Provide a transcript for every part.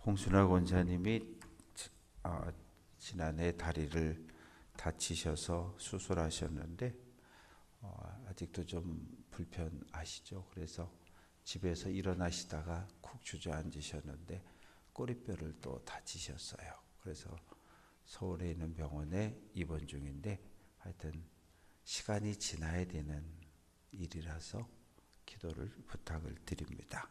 홍순화 권사님이 지난해 다리를 다치셔서 수술하셨는데 아직도 좀 불편하시죠. 그래서 집에서 일어나시다가 쿡 주저앉으셨는데 꼬리뼈를 또 다치셨어요. 그래서 서울에 있는 병원에 입원 중인데 하여튼 시간이 지나야 되는 일이라서 기도를 부탁을 드립니다.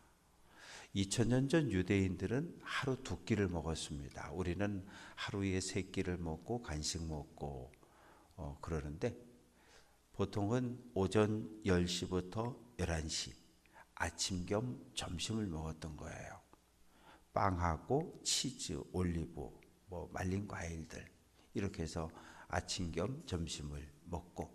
2000년 전 유대인들은 하루 2끼를 먹었습니다. 우리는 하루에 3끼를 먹고 간식 먹고 그러는데 보통은 오전 10시부터 11시 아침 겸 점심을 먹었던 거예요. 빵하고 치즈, 올리브, 말린 과일들 이렇게 해서 아침 겸 점심을 먹고,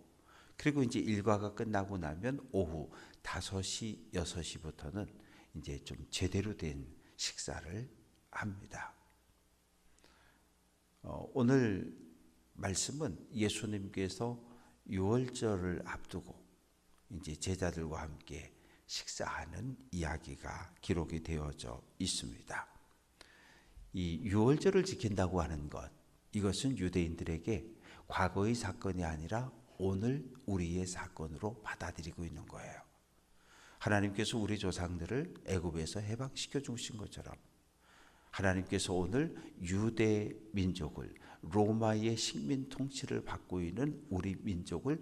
그리고 이제 일과가 끝나고 나면 오후 5시, 6시부터는 이제 좀 제대로 된 식사를 합니다. 오늘 말씀은 예수님께서 유월절을 앞두고 이제 제자들과 함께 식사하는 이야기가 기록이 되어져 있습니다. 이 유월절을 지킨다고 하는 것, 이것은 유대인들에게 과거의 사건이 아니라 오늘 우리의 사건으로 받아들이고 있는 거예요. 하나님께서 우리 조상들을 애굽에서 해방시켜 주신 것처럼 하나님께서 오늘 유대 민족을, 로마의 식민 통치를 받고 있는 우리 민족을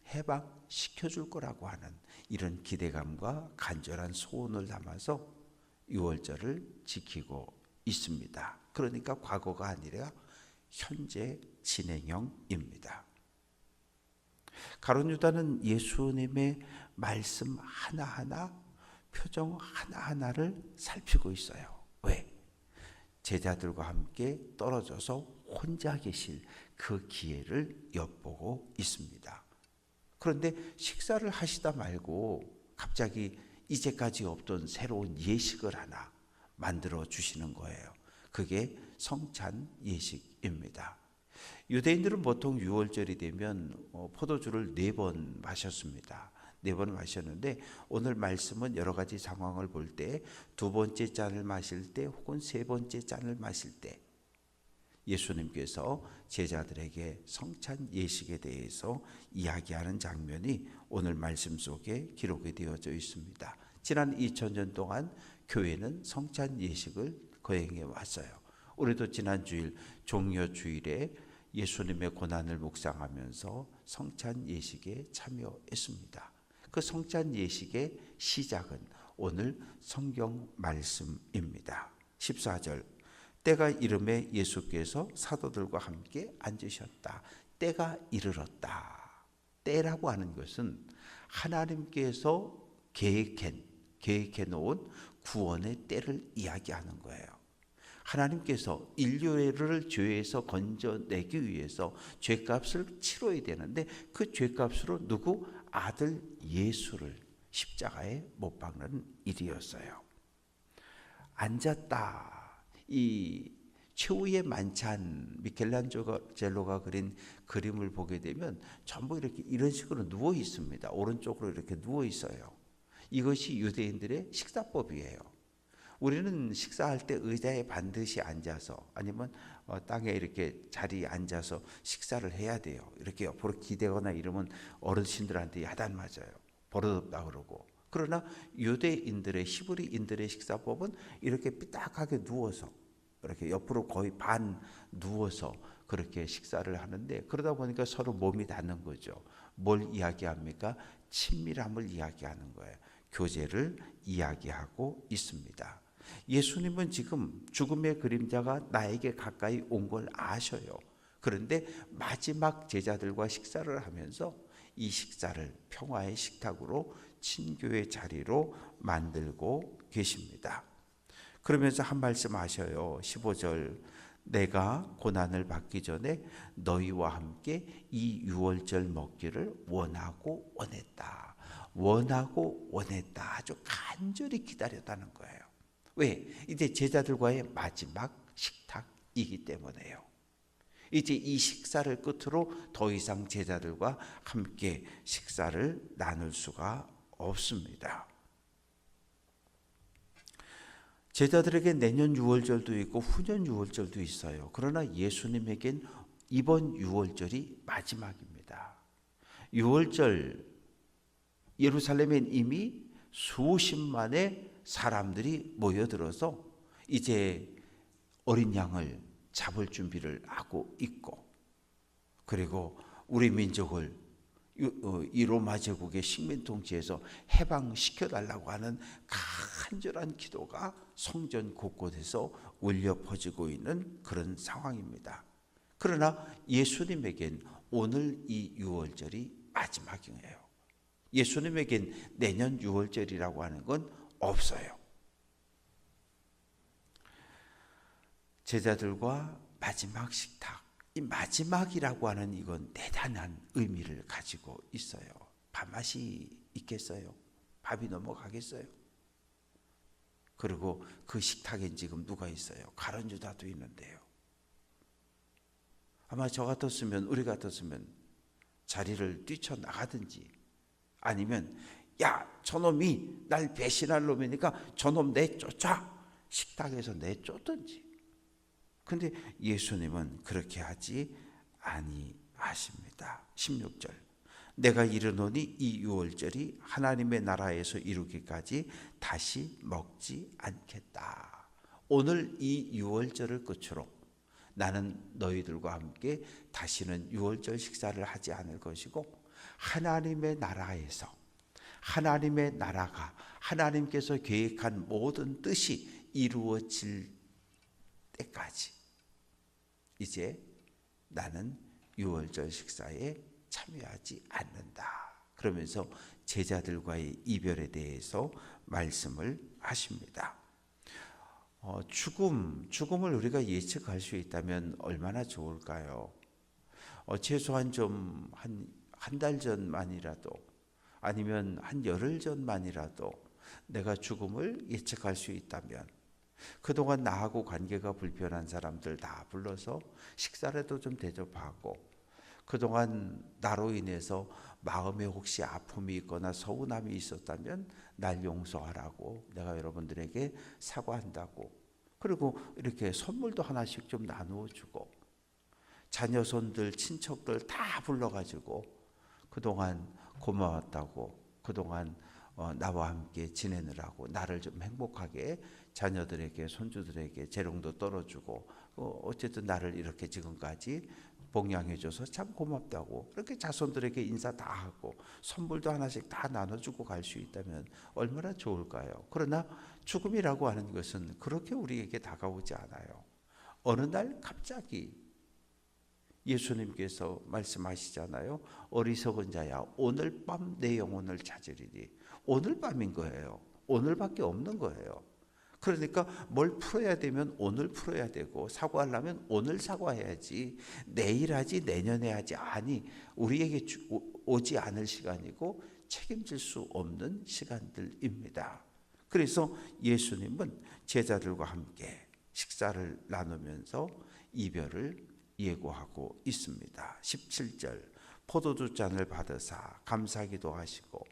해방시켜 줄 거라고 하는 이런 기대감과 간절한 소원을 담아서 유월절을 지키고 있습니다. 그러니까 과거가 아니라 현재 진행형입니다. 가룟 유다는 예수님의 말씀 하나하나, 표정 하나하나를 살피고 있어요. 왜? 제자들과 함께 떨어져서 혼자 계실 그 기회를 엿보고 있습니다. 그런데 식사를 하시다 말고 갑자기 이제까지 없던 새로운 예식을 하나 만들어 주시는 거예요. 그게 성찬 예식입니다. 유대인들은 보통 유월절이 되면 포도주를 4번 마셨습니다. 4번 마셨는데 오늘 말씀은 여러 가지 상황을 볼 때 2번째 잔을 마실 때 혹은 3번째 잔을 마실 때 예수님께서 제자들에게 성찬 예식에 대해서 이야기하는 장면이 오늘 말씀 속에 기록이 되어져 있습니다. 지난 2000년 동안 교회는 성찬 예식을 거행해 왔어요. 우리도 지난 주일 종려주일에 예수님의 고난을 묵상하면서 성찬 예식에 참여했습니다. 그 성찬 예식의 시작은 오늘 성경 말씀입니다. 14절, 때가 이름에 예수께서 사도들과 함께 앉으셨다. 때가 이르렀다. 때라고 하는 것은 하나님께서 계획해 놓은 구원의 때를 이야기하는 거예요. 하나님께서 인류를 죄에서 건져내기 위해서 죄값을 치러야 되는데 그 죄값으로 누구? 아들 예수를 십자가에 못 박는 일이었어요. 앉았다. 이 최후의 만찬, 미켈란젤로가 그린 그림을 보게 되면 전부 이렇게 이런 식으로 누워 있습니다. 오른쪽으로 이렇게 누워 있어요. 이것이 유대인들의 식사법이에요. 우리는 식사할 때 의자에 반드시 앉아서 아니면 땅에 이렇게 자리에 앉아서 식사를 해야 돼요. 이렇게 옆으로 기대거나 이러면 어르신들한테 야단 맞아요. 버릇없다 그러고. 그러나 유대인들의, 히브리인들의 식사법은 이렇게 삐딱하게 누워서 이렇게 옆으로 거의 반 누워서 그렇게 식사를 하는데, 그러다 보니까 서로 몸이 닿는 거죠. 뭘 이야기합니까? 친밀함을 이야기하는 거예요. 교제를 이야기하고 있습니다. 예수님은 지금 죽음의 그림자가 나에게 가까이 온 걸 아셔요. 그런데 마지막 제자들과 식사를 하면서 이 식사를 평화의 식탁으로, 친교의 자리로 만들고 계십니다. 그러면서 한 말씀 하셔요. 15절, 내가 고난을 받기 전에 너희와 함께 이 유월절 먹기를 원하고 원했다. 원하고 원했다. 아주 간절히 기다렸다는 거예요. 왜? 이제 제자들과의 마지막 식탁이기 때문에요. 이제 이 식사를 끝으로 더 이상 제자들과 함께 식사를 나눌 수가 없습니다. 제자들에게 내년 유월절도 있고 후년 유월절도 있어요. 그러나 예수님에겐 이번 유월절이 마지막입니다. 유월절 예루살렘엔 이미 수십만의 사람들이 모여들어서 이제 어린 양을 잡을 준비를 하고 있고, 그리고 우리 민족을 이 로마 제국의 식민 통치에서 해방시켜달라고 하는 간절한 기도가 성전 곳곳에서 울려 퍼지고 있는 그런 상황입니다. 그러나 예수님에겐 오늘 이 유월절이 마지막이에요. 예수님에겐 내년 유월절이라고 하는 건 없어요. 제자들과 마지막 식탁, 이 마지막이라고 하는 이건 대단한 의미를 가지고 있어요. 밥맛이 있겠어요? 밥이 넘어가겠어요? 그리고 그 식탁엔 지금 누가 있어요? 가룟 유다도 있는데요. 아마 저 같았으면, 우리 같았으면 자리를 뛰쳐나가든지, 아니면 야, 저놈이 날 배신할 놈이니까 저놈 내쫓아, 식탁에서 내쫓든지. 근데 예수님은 그렇게 하지 아니하십니다. 16절, 내가 이르노니 이 유월절이 하나님의 나라에서 이루기까지 다시 먹지 않겠다. 오늘 이 유월절을 끝으로 나는 너희들과 함께 다시는 유월절 식사를 하지 않을 것이고, 하나님의 나라에서, 하나님의 나라가, 하나님께서 계획한 모든 뜻이 이루어질 때까지 이제 나는 유월절 식사에 참여하지 않는다. 그러면서 제자들과의 이별에 대해서 말씀을 하십니다. 죽음을 우리가 예측할 수 있다면 얼마나 좋을까요? 최소한 좀 한 달 전만이라도, 아니면 한 열흘 전만이라도 내가 죽음을 예측할 수 있다면, 그동안 나하고 관계가 불편한 사람들 다 불러서 식사라도 좀 대접하고, 그동안 나로 인해서 마음에 혹시 아픔이 있거나 서운함이 있었다면 날 용서하라고 내가 여러분들에게 사과한다고, 그리고 이렇게 선물도 하나씩 좀 나누어 주고, 자녀손들, 친척들 다 불러가지고 그동안 고마웠다고, 그동안 나와 함께 지내느라고 나를 좀 행복하게, 자녀들에게, 손주들에게 재롱도 떨어주고, 어쨌든 나를 이렇게 지금까지 봉양해줘서 참 고맙다고, 이렇게 자손들에게 인사 다 하고 선물도 하나씩 다 나눠주고 갈 수 있다면 얼마나 좋을까요? 그러나 죽음이라고 하는 것은 그렇게 우리에게 다가오지 않아요. 어느 날 갑자기 예수님께서 말씀하시잖아요. 어리석은 자야, 오늘 밤 내 영혼을 찾으리니. 오늘 밤인 거예요. 오늘밖에 없는 거예요. 그러니까 뭘 풀어야 되면 오늘 풀어야 되고, 사과하려면 오늘 사과해야지, 내일 하지, 내년에 하지, 아니, 우리에게 오지 않을 시간이고 책임질 수 없는 시간들입니다. 그래서 예수님은 제자들과 함께 식사를 나누면서 이별을 예고하고 있습니다. 17절, 포도주 잔을 받으사 감사기도 하시고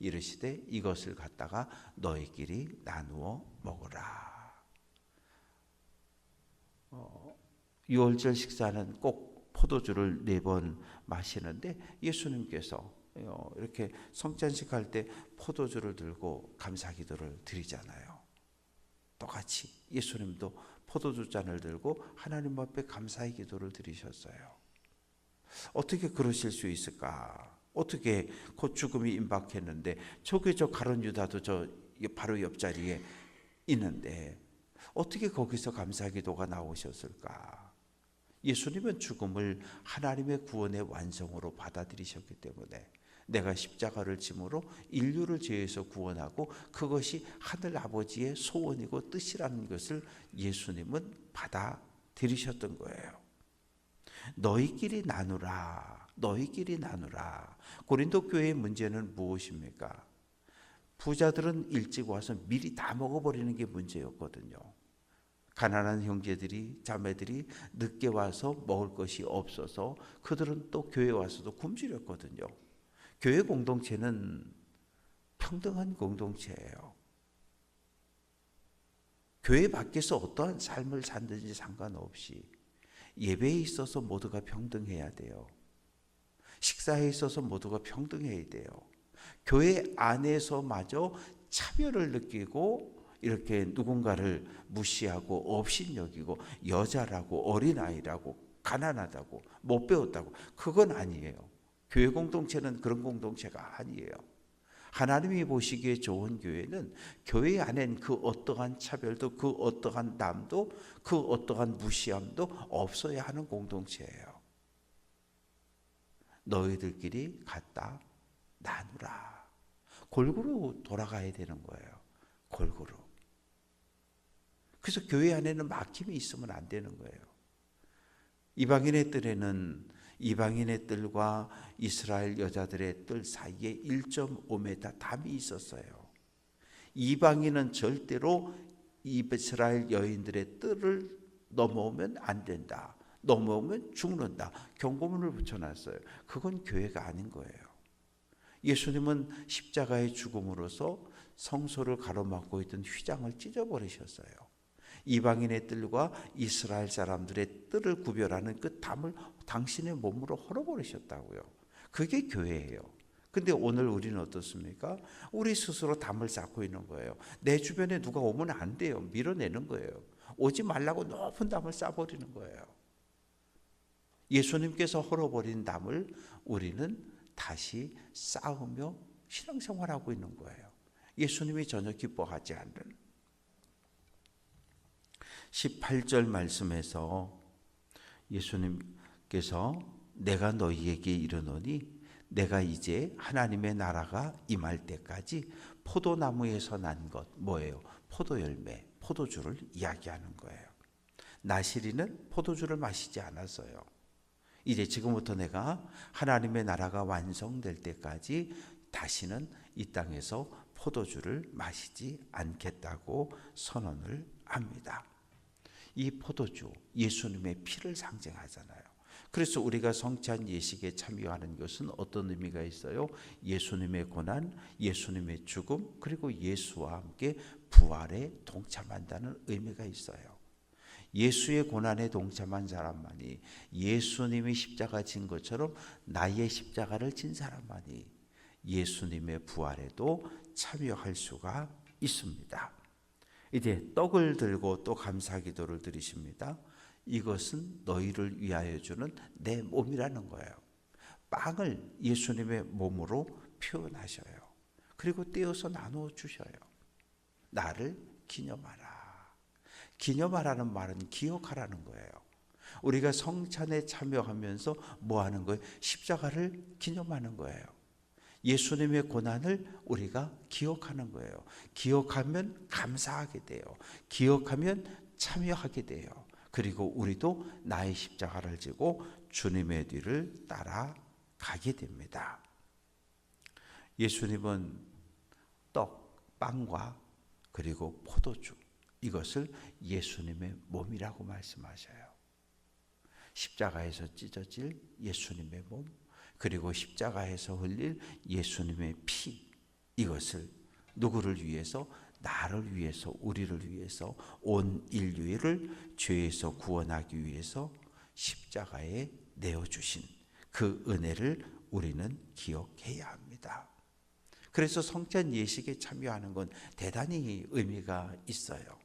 이르시되 이것을 갖다가 너희끼리 나누어 먹으라. 유월절 식사는 꼭 포도주를 4번 마시는데, 예수님께서 이렇게 성찬식 할 때 포도주를 들고 감사기도를 드리잖아요. 똑같이 예수님도 포도주 잔을 들고 하나님 앞에 감사의 기도를 드리셨어요. 어떻게 그러실 수 있을까? 어떻게 곧 죽음이 임박했는데, 저기 저 가룟 유다도 저 바로 옆자리에 있는데 어떻게 거기서 감사기도가 나오셨을까? 예수님은 죽음을 하나님의 구원의 완성으로 받아들이셨기 때문에, 내가 십자가를 짐으로 인류를 죄에서 구원하고 그것이 하늘 아버지의 소원이고 뜻이라는 것을 예수님은 받아들이셨던 거예요. 너희끼리 나누라, 너희끼리 나누라. 고린도 교회의 문제는 무엇입니까? 부자들은 일찍 와서 미리 다 먹어버리는 게 문제였거든요. 가난한 형제들이, 자매들이 늦게 와서 먹을 것이 없어서 그들은 또 교회 와서도 굶주렸거든요. 교회 공동체는 평등한 공동체예요. 교회 밖에서 어떠한 삶을 살든지 상관없이 예배에 있어서 모두가 평등해야 돼요. 식사에 있어서 모두가 평등해야 돼요. 교회 안에서마저 차별을 느끼고 이렇게 누군가를 무시하고 업신여기고 여자라고 어린아이라고 가난하다고 못 배웠다고, 그건 아니에요. 교회 공동체는 그런 공동체가 아니에요. 하나님이 보시기에 좋은 교회는 교회 안엔 그 어떠한 차별도, 그 어떠한 남도, 그 어떠한 무시함도 없어야 하는 공동체예요. 너희들끼리 갖다 나누라. 골고루 돌아가야 되는 거예요. 골고루. 그래서 교회 안에는 막힘이 있으면 안 되는 거예요. 이방인의 뜰에는 이방인의 뜰과 이스라엘 여자들의 뜰 사이에 1.5m 담이 있었어요. 이방인은 절대로 이스라엘 여인들의 뜰을 넘어오면 안 된다. 넘어오면 죽는다. 경고문을 붙여놨어요. 그건 교회가 아닌 거예요. 예수님은 십자가의 죽음으로써 성소를 가로막고 있던 휘장을 찢어버리셨어요. 이방인의 뜰과 이스라엘 사람들의 뜰을 구별하는 그 담을 당신의 몸으로 헐어버리셨다고요. 그게 교회예요. 근데 오늘 우리는 어떻습니까? 우리 스스로 담을 쌓고 있는 거예요. 내 주변에 누가 오면 안 돼요. 밀어내는 거예요. 오지 말라고 높은 담을 쌓아버리는 거예요. 예수님께서 헐어버린 담을 우리는 다시 쌓으며 신앙생활하고 있는 거예요. 예수님이 전혀 기뻐하지 않는. 18절 말씀에서 예수님께서 내가 너희에게 이르노니 내가 이제 하나님의 나라가 임할 때까지 포도나무에서 난 것, 뭐예요? 포도열매, 포도주를 이야기하는 거예요. 나시리는 포도주를 마시지 않았어요. 이제 지금부터 내가 하나님의 나라가 완성될 때까지 다시는 이 땅에서 포도주를 마시지 않겠다고 선언을 합니다. 이 포도주, 예수님의 피를 상징하잖아요. 그래서 우리가 성찬 예식에 참여하는 것은 어떤 의미가 있어요? 예수님의 고난, 예수님의 죽음, 그리고 예수와 함께 부활에 동참한다는 의미가 있어요. 예수의 고난에 동참한 사람만이, 예수님이 십자가 진 것처럼 나의 십자가를 진 사람만이 예수님의 부활에도 참여할 수가 있습니다. 이제 떡을 들고 또 감사기도를 드리십니다. 이것은 너희를 위하여 주는 내 몸이라는 거예요. 빵을 예수님의 몸으로 표현하셔요. 그리고 떼어서 나누어 주셔요. 나를 기념하라. 기념하라는 말은 기억하라는 거예요. 우리가 성찬에 참여하면서 뭐 하는 거예요? 십자가를 기념하는 거예요. 예수님의 고난을 우리가 기억하는 거예요. 기억하면 감사하게 돼요. 기억하면 참여하게 돼요. 그리고 우리도 나의 십자가를 지고 주님의 뒤를 따라가게 됩니다. 예수님은 떡, 빵과 그리고 포도주, 이것을 예수님의 몸이라고 말씀하셔요. 십자가에서 찢어질 예수님의 몸, 그리고 십자가에서 흘릴 예수님의 피, 이것을 누구를 위해서? 나를 위해서, 우리를 위해서, 온 인류를 죄에서 구원하기 위해서 십자가에 내어주신 그 은혜를 우리는 기억해야 합니다. 그래서 성찬 예식에 참여하는 건 대단히 의미가 있어요.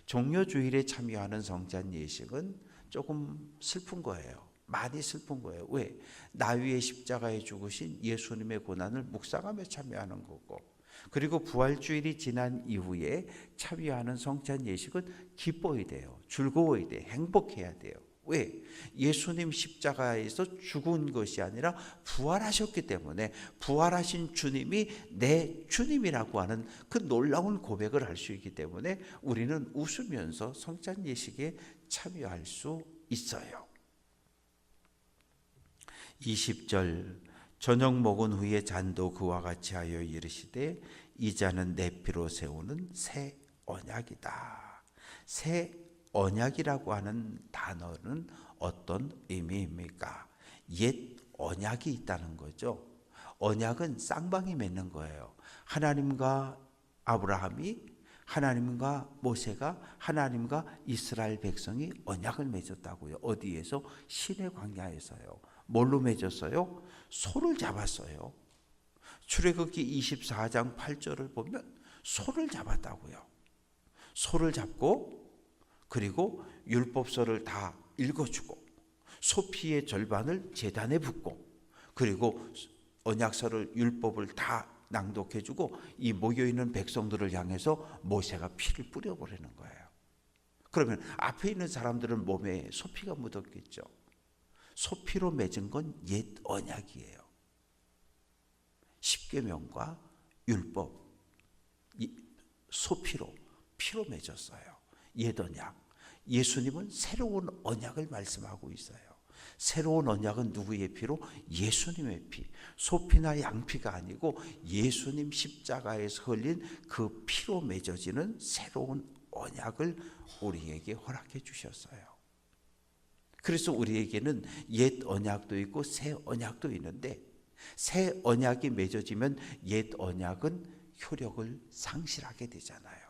종료주일에 참여하는 성찬 예식은 조금 슬픈 거예요. 많이 슬픈 거예요. 왜? 나 위에 십자가에 죽으신 예수님의 고난을 묵상하며 참여하는 거고, 그리고 부활주일이 지난 이후에 참여하는 성찬 예식은 기뻐야 돼요. 즐거워야 돼요. 행복해야 돼요. 왜? 예수님 십자가에서 죽은 것이 아니라 부활하셨기 때문에 부활하신 주님이 내 주님이라고 하는 그 놀라운 고백을 할 수 있기 때문에 우리는 웃으면서 성찬 예식에 참여할 수 있어요. 20절 저녁 먹은 후에 잔도 그와 같이 하여 이르시되 이 잔은 내 피로 세우는 새 언약이다. 새 언약이라고 하는 단어는 어떤 의미입니까? 옛 언약이 있다는 거죠. 언약은 쌍방이 맺는 거예요. 하나님과 아브라함이, 하나님과 모세가 하나님과 이스라엘 백성이 언약을 맺었다고요. 어디에서? 시내 광야에서요. 뭘로 맺었어요? 소를 잡았어요. 출애굽기 24장 8절을 보면 소를 잡았다고요. 소를 잡고 그리고 율법서를 다 읽어주고 소피의 절반을 제단에 붓고 그리고 언약서를 율법을 다 낭독해주고 이 모여있는 백성들을 향해서 모세가 피를 뿌려버리는 거예요. 그러면 앞에 있는 사람들은 몸에 소피가 묻었겠죠. 소피로 맺은 건 옛 언약이에요. 십계명과 율법 소피로 피로 맺었어요. 옛 언약. 예수님은 새로운 언약을 말씀하고 있어요. 새로운 언약은 누구의 피로? 예수님의 피. 소피나 양피가 아니고 예수님 십자가에서 흘린 그 피로 맺어지는 새로운 언약을 우리에게 허락해 주셨어요. 그래서 우리에게는 옛 언약도 있고 새 언약도 있는데 새 언약이 맺어지면 옛 언약은 효력을 상실하게 되잖아요.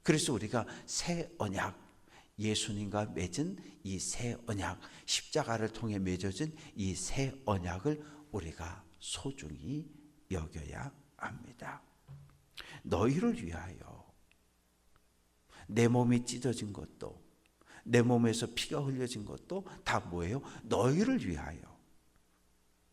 그래서 우리가 새 언약, 예수님과 맺은 이 새 언약, 십자가를 통해 맺어진 이 새 언약을 우리가 소중히 여겨야 합니다. 너희를 위하여 내 몸이 찢어진 것도 내 몸에서 피가 흘려진 것도 다 뭐예요? 너희를 위하여.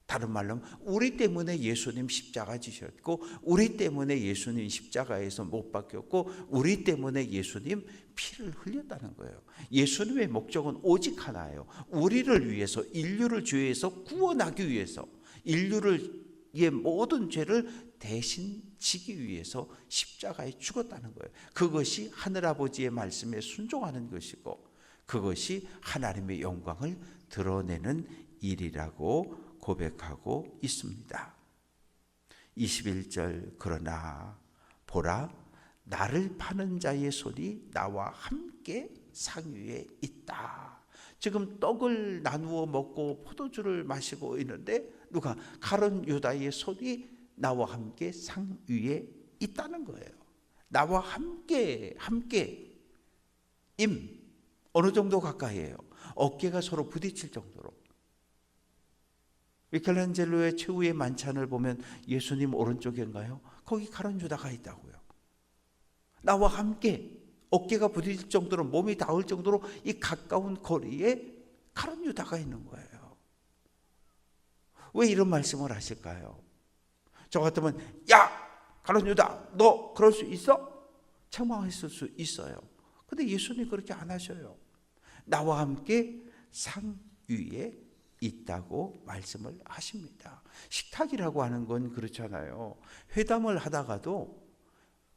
다른 말로 하면 우리 때문에 예수님 십자가 지셨고 우리 때문에 예수님 십자가에서 못 박혔고 우리 때문에 예수님 피를 흘렸다는 거예요. 예수님의 목적은 오직 하나예요. 우리를 위해서, 인류를 죄에서 구원하기 위해서, 인류의 모든 죄를 대신 지기 위해서 십자가에 죽었다는 거예요. 그것이 하늘아버지의 말씀에 순종하는 것이고 그것이 하나님의 영광을 드러내는 일이라고 고백하고 있습니다. 21절 그러나 보라 나를 파는 자의 손이 나와 함께 상위에 있다. 지금 떡을 나누어 먹고 포도주를 마시고 있는데 누가? 가룟 유다의 손이 나와 함께 상위에 있다는 거예요. 나와 함께 어느 정도 가까이에요? 어깨가 서로 부딪힐 정도로. 미켈란젤로의 최후의 만찬을 보면 예수님 오른쪽인가요? 거기 가룟 유다가 있다고요. 나와 함께 어깨가 부딪힐 정도로 몸이 닿을 정도로 이 가까운 거리에 가룟 유다가 있는 거예요. 왜 이런 말씀을 하실까요? 저 같으면 야 가룟 유다 너 그럴 수 있어? 책망했을 수 있어요. 근데 예수님 그렇게 안 하셔요. 나와 함께 상 위에 있다고 말씀을 하십니다. 식탁이라고 하는 건 그렇잖아요. 회담을 하다가도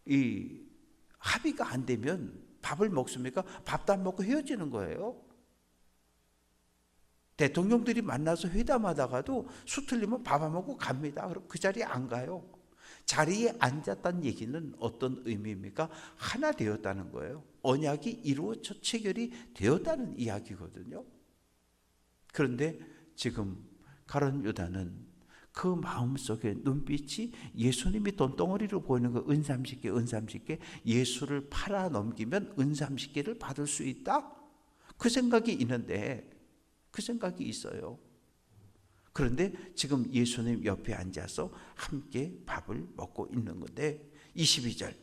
이 합의가 안 되면 밥을 먹습니까? 밥도 안 먹고 헤어지는 거예요. 대통령들이 만나서 회담하다가도 수틀리면 밥 안 먹고 갑니다. 그럼 그 자리에 안 가요. 자리에 앉았다는 얘기는 어떤 의미입니까? 하나 되었다는 거예요. 언약이 이루어져 체결이 되었다는 이야기거든요. 그런데 지금 가룟 유다는 그 마음속에 눈빛이 예수님이 돈덩어리로 보이는 거 은삼십개 예수를 팔아 넘기면 은삼십개를 받을 수 있다? 그 생각이 있는데 그 생각이 있어요. 그런데 지금 예수님 옆에 앉아서 함께 밥을 먹고 있는 건데 22절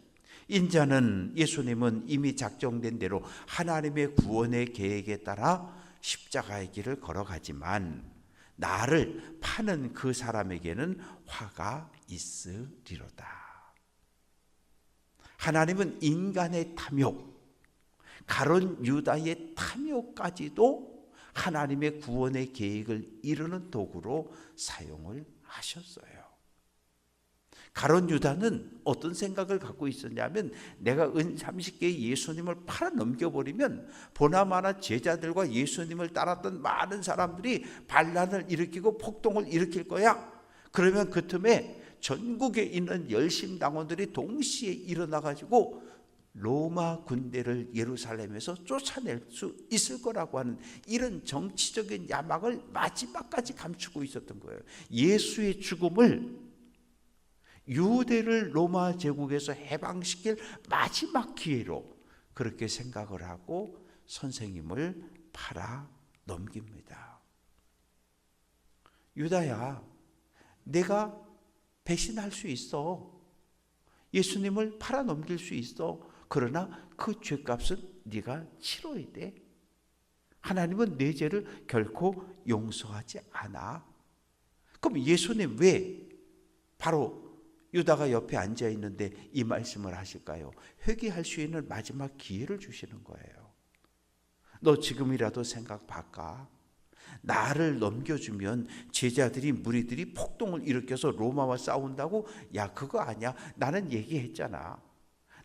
인자는 예수님은 이미 작정된 대로 하나님의 구원의 계획에 따라 십자가의 길을 걸어가지만 나를 파는 그 사람에게는 화가 있으리로다. 하나님은 인간의 탐욕, 가룟 유다의 탐욕까지도 하나님의 구원의 계획을 이루는 도구로 사용을 하셨어요. 가룟 유다는 어떤 생각을 갖고 있었냐면 내가 은 30개의 예수님을 팔아 넘겨버리면 보나마나 제자들과 예수님을 따랐던 많은 사람들이 반란을 일으키고 폭동을 일으킬 거야. 그러면 그 틈에 전국에 있는 열심당원들이 동시에 일어나가지고 로마 군대를 예루살렘에서 쫓아낼 수 있을 거라고 하는 이런 정치적인 야망을 마지막까지 감추고 있었던 거예요. 예수의 죽음을 유대를 로마 제국에서 해방시킬 마지막 기회로 그렇게 생각을 하고 선생님을 팔아 넘깁니다. 유다야, 내가 배신할 수 있어. 예수님을 팔아 넘길 수 있어. 그러나 그 죄값은 네가 치러야 돼. 하나님은 내 죄를 결코 용서하지 않아. 그럼 예수님 왜 바로 유다가 옆에 앉아 있는데 이 말씀을 하실까요? 회개할 수 있는 마지막 기회를 주시는 거예요. 너 지금이라도 생각 바꿔. 나를 넘겨주면 제자들이, 무리들이 폭동을 일으켜서 로마와 싸운다고? 야, 그거 아니야. 나는 얘기했잖아.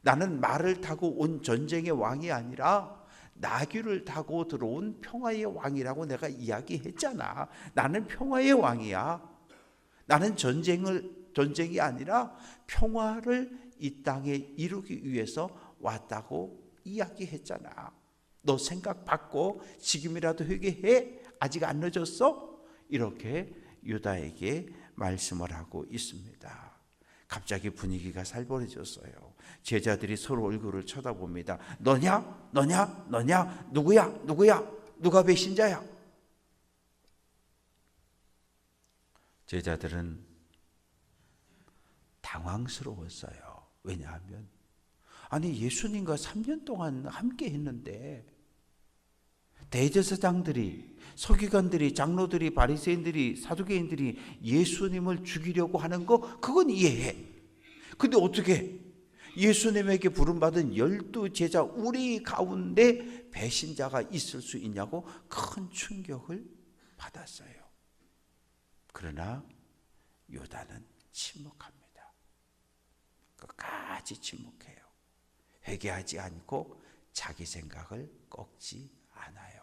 나는 말을 타고 온 전쟁의 왕이 아니라 나귀를 타고 들어온 평화의 왕이라고 내가 이야기했잖아. 나는 평화의 왕이야. 나는 전쟁이 아니라 평화를 이 땅에 이루기 위해서 왔다고 이야기했잖아. 너 생각 바꿔. 지금이라도 회개해. 아직 안 늦었어? 이렇게 유다에게 말씀을 하고 있습니다. 갑자기 분위기가 살벌해졌어요. 제자들이 서로 얼굴을 쳐다봅니다. 너냐? 너냐? 너냐? 누구야? 누구야? 누가 배신자야? 제자들은 당황스러웠어요. 왜냐하면 아니 예수님과 3년 동안 함께 했는데 대제사장들이, 서기관들이, 장로들이, 바리새인들이, 사두개인들이 예수님을 죽이려고 하는 거 그건 이해해. 근데 어떻게 예수님에게 부름받은 12제자 우리 가운데 배신자가 있을 수 있냐고 큰 충격을 받았어요. 그러나 유다는 침묵합니다. 끝까지 침묵해요. 회개하지 않고 자기 생각을 꺾지 않아요.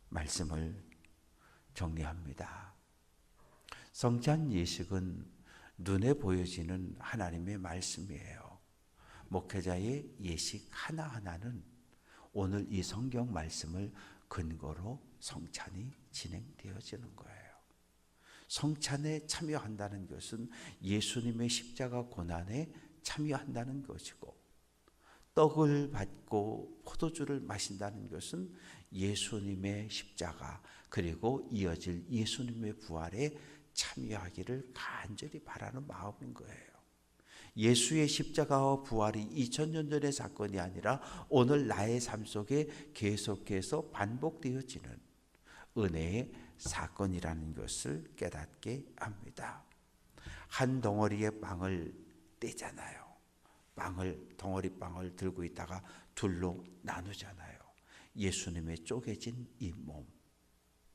말씀을 정리합니다. 성찬 예식은 눈에 보여지는 하나님의 말씀이에요. 목회자의 예식 하나하나는 오늘 이 성경 말씀을 근거로 성찬이 진행되어지는 거예요. 성찬에 참여한다는 것은 예수님의 십자가 고난에 참여한다는 것이고, 떡을 받고 포도주를 마신다는 것은 예수님의 십자가 그리고 이어질 예수님의 부활에 참여하기를 간절히 바라는 마음인 거예요. 예수의 십자가와 부활이 2000년 전의 사건이 아니라 오늘 나의 삶 속에 계속해서 반복되어지는 은혜의 사건이라는 것을 깨닫게 합니다. 한 덩어리의 빵을 떼잖아요. 덩어리 빵을 들고 있다가 둘로 나누잖아요. 예수님의 쪼개진 이 몸,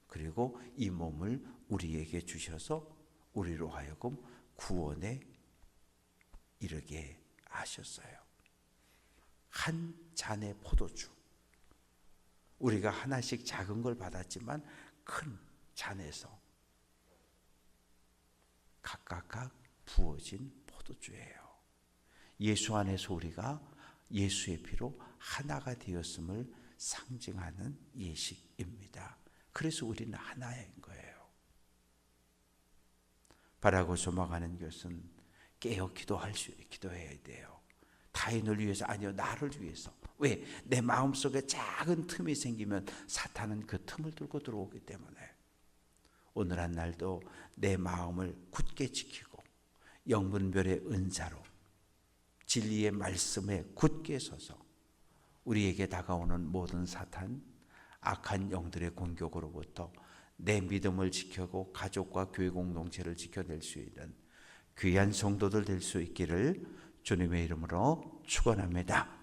그리고 이 몸을 우리에게 주셔서 우리로 하여금 구원에 이르게 하셨어요. 한 잔의 포도주, 우리가 하나씩 작은 걸 받았지만 큰 잔에서 각각 부어진 포도주예요. 예수 안에서 우리가 예수의 피로 하나가 되었음을 상징하는 예식입니다. 그래서 우리는 하나인 거예요. 바라고 소망하는 것은 깨어 기도해야 돼요. 타인을 위해서, 아니요, 나를 위해서. 왜? 내 마음속에 작은 틈이 생기면 사탄은 그 틈을 뚫고 들어오기 때문에 오늘 한 날도 내 마음을 굳게 지키고 영분별의 은사로 진리의 말씀에 굳게 서서 우리에게 다가오는 모든 사탄, 악한 영들의 공격으로부터 내 믿음을 지켜고 가족과 교회 공동체를 지켜낼 수 있는 귀한 성도들 될 수 있기를 주님의 이름으로 축원합니다.